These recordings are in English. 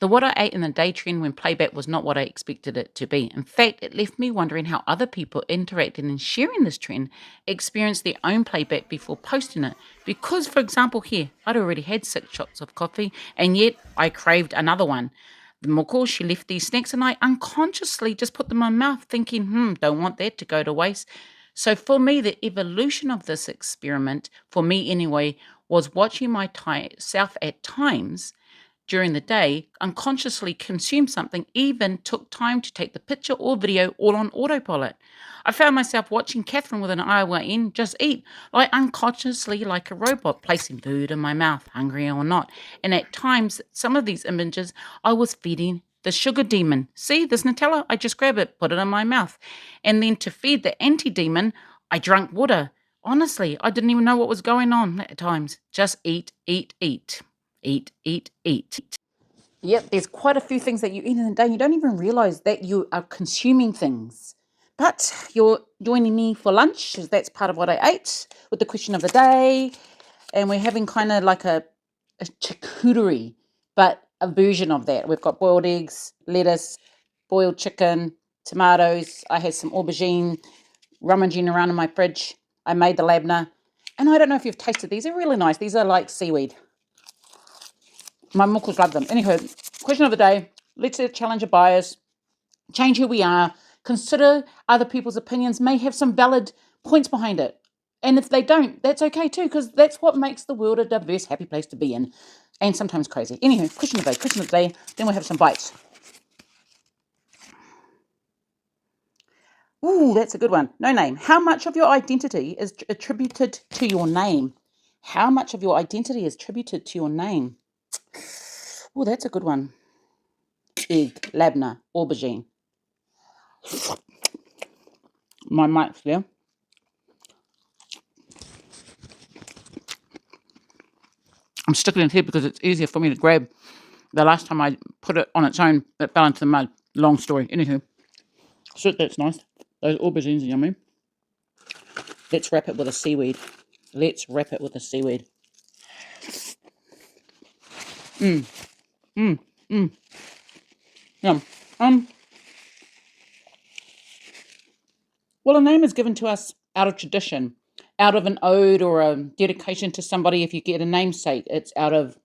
The what I ate in the day trend when playback was not what I expected it to be. In fact, it left me wondering how other people interacting and sharing this trend experienced their own playback before posting it. Because, for example, here, I'd already had 6 shots of coffee and yet I craved another one. The Moko, she left these snacks and I unconsciously just put them in my mouth thinking, don't want that to go to waste. So for me, the evolution of this experiment, for me anyway, was watching myself at times during the day unconsciously consume something, even took time to take the picture or video all on autopilot. I found myself watching Catherine with an ION just eat, like unconsciously like a robot, placing food in my mouth, hungry or not. And at times, some of these images, I was feeding the sugar demon. See, this Nutella, I just grab it, put it in my mouth. And then to feed the anti-demon, I drank water. Honestly, I didn't even know what was going on at times. Just eat, eat, eat. Eat, eat, eat. Yep, there's quite a few things that you eat in a day. You don't even realize that you are consuming things. But you're joining me for lunch, as that's part of what I ate, with the question of the day. And we're having kind of like a charcuterie, but a version of that. We've got boiled eggs, lettuce, boiled chicken, tomatoes. I had some aubergine rummaging around in my fridge. I made the labna. And I don't know if you've tasted these. They're really nice. These are like seaweed. My muckles love them. Anywho, question of the day. Let's challenge your bias. Change who we are. Consider other people's opinions may have some valid points behind it. And if they don't, that's okay too, because that's what makes the world a diverse, happy place to be in. And sometimes crazy. Anywho, question of the day. Then we'll have some bites. Ooh, that's a good one. No name. How much of your identity is attributed to your name? How much of your identity is attributed to your name? Ooh, that's a good one. Egg, labna, aubergine. My mic's there. I'm sticking it here because it's easier for me to grab. The last time I put it on its own, it fell into the mud. Long story. Anywho, so that's nice. Those aubergines are yummy. Let's wrap it with a seaweed. Yum. Well, a name is given to us out of tradition, out of an ode or a dedication to somebody. If you get a namesake, it's out of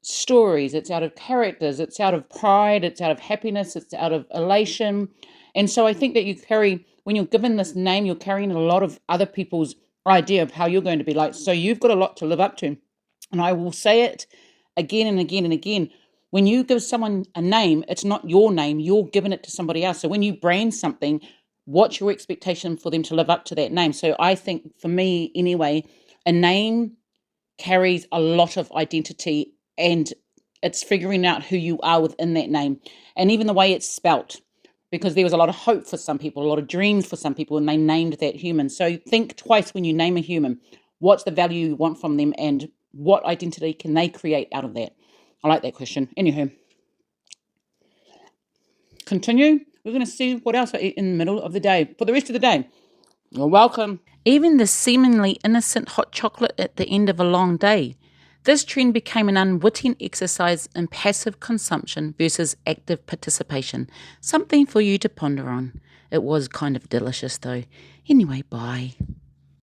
stories, it's out of characters, it's out of pride, it's out of happiness, it's out of elation. And so I think that when you're given this name, you're carrying a lot of other people's idea of how you're going to be like. So you've got a lot to live up to. And I will say it again and again and again. When you give someone a name, it's not your name, you're giving it to somebody else. So when you brand something, what's your expectation for them to live up to that name? So I think for me, anyway, a name carries a lot of identity, and it's figuring out who you are within that name, and even the way it's spelt, because there was a lot of hope for some people, a lot of dreams for some people, and they named that human. So think twice when you name a human. What's the value you want from them, and what identity can they create out of that? I like that question. Anywho, continue. We're going to see what else I eat in the middle of the day for the rest of the day. You're welcome. Even the seemingly innocent hot chocolate at the end of a long day. This trend became an unwitting exercise in passive consumption versus active participation. Something for you to ponder on. It was kind of delicious though. Anyway, bye.